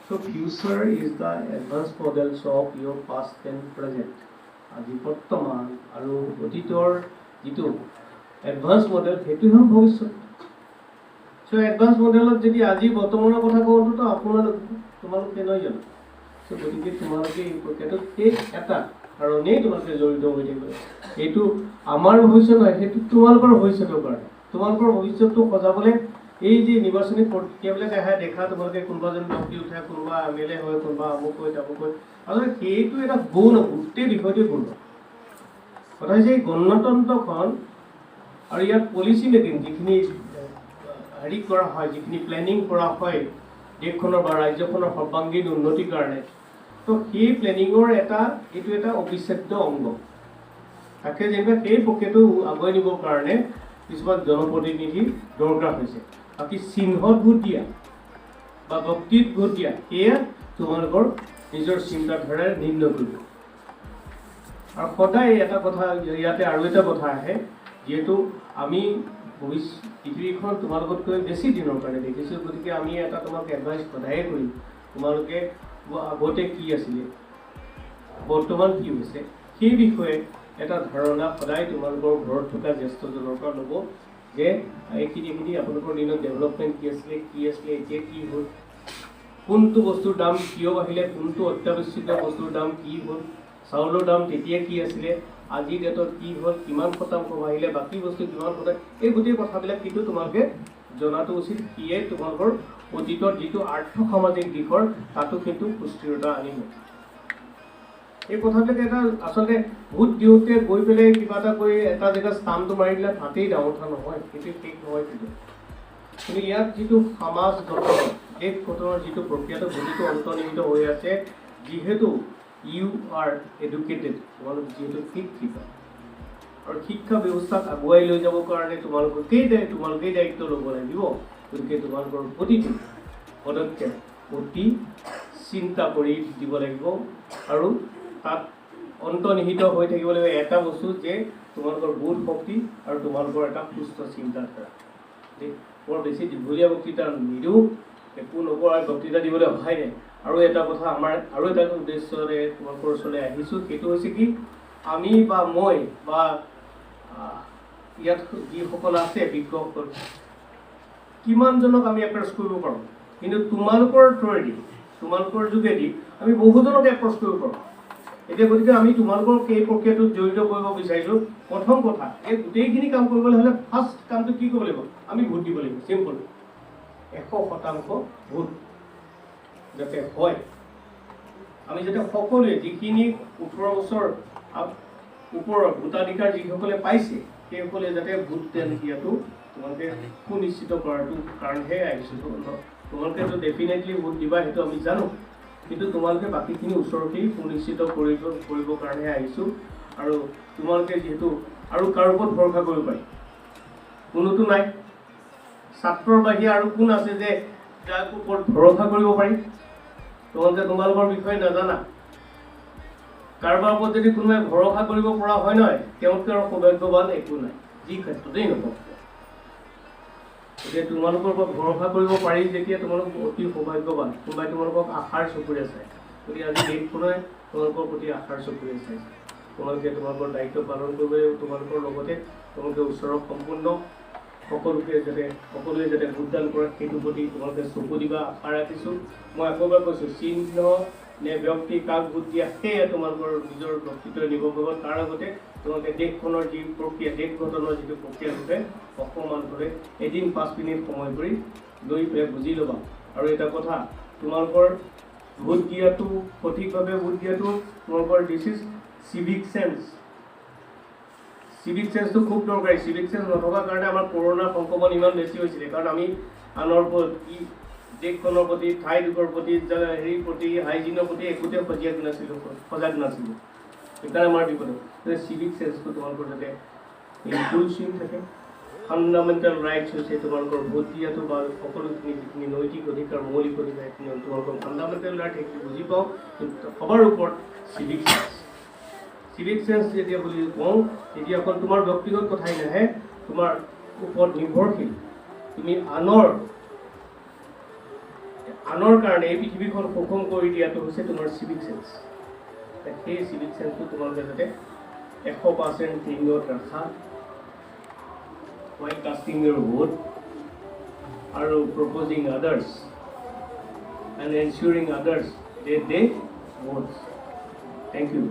So future is the advanced models of your past and present. আজি বৰ্তমান আৰু অতীতৰ যিটো এডভান্স মডেল সেইটো হ'ল ভৱিষ্যত। সো এডভান্স মডেলত যদি আজি বৰ্তমানৰ কথা কওঁতো তোমালোকে নহয় জানো। সো গতিকে তোমালোকে এই প্ৰক্ৰিয়াটোত সেই এটা কাৰণেই তোমালোকে জড়িত হৈ থাকিব। এইটো আমাৰ ভৱিষ্যত নহয়, সেইটো তোমালোকৰ ভৱিষ্যতৰ কাৰণে। তোমালোকৰ ভৱিষ্যতটো সজাবলৈ এই যে নিৰ্বাচনী প্ৰক্ৰিয়াবিলাক আহে দেখা, তোমালোকে কোনোবাজন ব্যক্তি উঠে, কোনোবা MLA হয়, কোনোবা আমুক হয় তামুক হয়। আচলতে সেইটো এটা গৌণ, গোটেই বিষয়টোৱে গৌণ। কথা হৈছে এই গণতন্ত্ৰখন আৰু ইয়াত পলিচি মেকিং যিখিনি হেৰি কৰা হয়, যিখিনি প্লেনিং কৰা হয় দেশখনৰ বা ৰাজ্যখনৰ সৰ্বাংগীন উন্নতিৰ কাৰণে, তো সেই প্লেনিঙৰ এইটো এটা অবিচ্ছেদ্য অংগ। তাকে যেনিবা সেই প্ৰক্ৰিয়াটো আগুৱাই নিবৰ কাৰণে কিছুমান জনপ্ৰতিনিধি দৰকাৰ হৈছে। বাকী চিহ্নত ভোট দিয়া বা ব্যক্তিত ভোট দিয়া সেয়া তোমালোকৰ নিজৰ চিন্তাধাৰাৰে নিৰ্ণয় কৰিব। আৰু সদায় এটা কথা ইয়াতে আৰু এটা কথা আহে, যিহেতু আমি পৃথিৱীখন তোমালোকতকৈ বেছি দিনৰ কাৰণে দেখিছোঁ, গতিকে আমি এটা তোমাক এডভাইচ সদায়ে কৰিম। তোমালোকে আগতে কি আছিলে, বৰ্তমান কি হৈছে, সেই বিষয়ে এটা ধাৰণা সদায় তোমালোকৰ ঘৰত থকা জ্যেষ্ঠজনৰ পৰা ল'ব, যে এইখিনি আপোনালোকৰ দিনত ডেভেলপমেণ্ট কি আছিলে, এতিয়া কি হ'ল, কোনটো বস্তুৰ দাম কিয় বাঢ়িলে, কোনটো অত্যাৱশ্যকীয় বস্তুৰ দাম কি হ'ল, চাউলৰ দাম তেতিয়া কি আছিলে, আজিৰ ডেটত কি হ'ল, কিমান শতাংশ বাঢ়িলে, বাকী বস্তু কিমান শতাংশ, এই গোটেই কথাবিলাক কিন্তু তোমালোকে জনাটো উচিত। সিয়ে তোমালোকৰ অতীতৰ যিটো আৰ্থ সামাজিক দিশৰ তাতো কিন্তু সুস্থিৰতা আনিব। এই কথাবিলাক এটা আচলতে ভোট দিওঁতে গৈ পেলাই কিবা এটা কৰি এটা জেগাত স্থানটো মাৰি দিলে তাতেই ডাঙৰ কথা নহয়, সেইটো ঠিক নহয়। কিন্তু ইয়াত যিটো সমাজ গঠন, দেশ গঠনৰ যিটো প্ৰক্ৰিয়াটো গতিটো অন্তৰ্নিহিত হৈ আছে, যিহেতু ইউ আৰ এডুকেটেড, তোমালোক যিহেতু শিক্ষিত, আৰু শিক্ষা ব্যৱস্থাক আগুৱাই লৈ যাবৰ কাৰণে তোমালোকেই দায়িত্ব ল'ব লাগিব। গতিকে তোমালোকৰ প্ৰতিটো পদক্ষেপ অতি চিন্তা কৰি দিব লাগিব, আৰু তাত অন্তৰ্নিহিত হৈ থাকিব লাগিব এটা বস্তু, যে তোমালোকৰ বোধ শক্তি আৰু তোমালোকৰ এটা সুস্থ চিন্তাধাৰা। বৰ বেছি দীঘলীয়া বক্তৃতা নিদিওঁ, একো নকৰা বক্তৃতা দিবলৈ অহাই নাই। আৰু এটা কথা, আমাৰ আৰু এটা উদ্দেশ্যৰে তোমালোকৰ ওচৰলৈ আহিছোঁ, সেইটো হৈছে কি, আমি বা মই বা ইয়াত যিসকল আছে বিজ্ঞসকল, কিমানজনক আমি এপ্ৰ'চ কৰিব পাৰোঁ, কিন্তু তোমালোকৰ থ্ৰুৱেদি, তোমালোকৰ যোগেদি আমি বহুজনক এপ্ৰ'চ কৰিব পাৰোঁ। এতিয়া গতিকে আমি তোমালোকৰ এই প্ৰক্ৰিয়াটোত জড়িত কৰিব বিচাৰিছোঁ। প্ৰথম কথা, এই গোটেইখিনি কাম কৰিবলৈ হ'লে ফাৰ্ষ্ট কামটো কি কৰিব লাগিব, আমি ভোট দিব লাগিব। চিম্পল, 100% ভোট যাতে হয়। আমি যাতে সকলোৱে যিখিনি 18 বছৰ ওপৰৰ ভোটাধিকাৰ যিসকলে পাইছে, সেইসকলে যাতে ভোট দিয়াটো তোমালোকে সুনিশ্চিত কৰাটো কাৰণেহে আহিছোঁ। তোমালোকেতো ডেফিনেটলি ভোট দিবা, সেইটো আমি জানো, কিন্তু তোমালোকে বাকীখিনি ওচৰতেই সুনিশ্চিত কৰিবৰ কাৰণেহে আহিছোঁ। আৰু তোমালোকে যিহেতু আৰু কাৰো ওপৰত ভৰসা কৰিব পাৰি, কোনোতো নাই, ছাত্ৰৰ বাহিৰে আৰু কোন আছে যে যাৰ ওপৰত ভৰসা কৰিব পাৰি। তোমালোকৰ বিষয়ে নাজানা, কাৰোবাৰ ওপৰত যদি কোনোবাই ভৰসা কৰিব পৰা হয় নহয়, তেওঁতকৈ আৰু সৌভাগ্যৱান একো নাই, যি ক্ষেত্ৰতেই নকওঁ। এতিয়া তোমালোকৰ ওপৰত ভৰসা কৰিব পাৰি যেতিয়া তোমালোক অতি সৌভাগ্যৱান। কোনোবাই তোমালোকক আশাৰ চকুৰে চায়, গতিকে আজি দেশখনে তোমালোকৰ প্ৰতি আশাৰ চকুৰে চাইছে। তোমালোকে তোমালোকৰ দায়িত্ব পালন কৰিবলৈ, তোমালোকৰ লগতে তোমালোকে ওচৰৰ সম্পূৰ্ণ সকলোৱে যাতে ভোটদান কৰে, সেইটোৰ প্ৰতি তোমালোকে চকু দিবা, আশা ৰাখিছোঁ। মই আকৌ এবাৰ কৈছোঁ, চিহ্ন নে ব্যক্তি কাক ভোট দিয়া সেয়া তোমালোকৰ নিজৰ ব্যক্তিত্ব নিৰ্ভৰ কৰিব। তাৰ আগতে তোমালোকে দেশখনৰ যি প্ৰক্ৰিয়া, দেশ গঠনৰ যিটো প্ৰক্ৰিয়া ৰূপে অকণমান ধৰে এদিন 5 মিনিট সময় কৰি লৈ পেলাই বুজি ল'বা। আৰু এটা কথা, তোমালোকৰ ভোট দিয়াটো, সঠিকভাৱে ভোট দিয়াটো তোমালোকৰ this is civic sense. Civic চেন্সটো খুব দৰকাৰী। চিভিক চেন্স নথকাৰ কাৰণে আমাৰ কৰোণা সংক্ৰমণ ইমান বেছি হৈছিলে, কাৰণ আমি আনৰ প্ৰতি, দেশখনৰ প্ৰতি, ঠাইডোখৰ প্ৰতি, হেৰিৰ প্ৰতি, হাইজিনৰ প্ৰতি একোতে সজাগ নাছিলোঁ। সেইকাৰণে আমাৰ বিপদ। চিভিক চেন্সটো তোমালোকৰ যাতে ফুল চুইং থাকে। ফাণ্ডামেণ্টেল ৰাইটছ হৈছে তোমালোকৰ ভোট দিয়াটো বা সকলোখিনি যিখিনি নৈতিক অধিকাৰ, মৌলিক অধিকাৰ, সেইখিনি তোমালোকৰ ফাণ্ডামেণ্টেল ৰাইট, সেইখিনি বুজি পাওঁ। কিন্তু সবাৰ ওপৰত চিভিক চেন্স। চিভিক চেন্স যেতিয়া বুলি কওঁ, তেতিয়া অকল তোমাৰ ব্যক্তিগত কথাই নাহে, তোমাৰ ওপৰত নিৰ্ভৰশীল। তুমি আনৰ কাৰণে এই পৃথিৱীখন সুষম কৰি দিয়াটো হৈছে তোমাৰ চিভিক চেন্স। সেই চিভিক চেন্সটো তোমালোকে যাতে 100% ট্ৰেইনিঙত ৰাখা, while casting your vote আৰু proposing others and ensuring others that they vote. Thank you.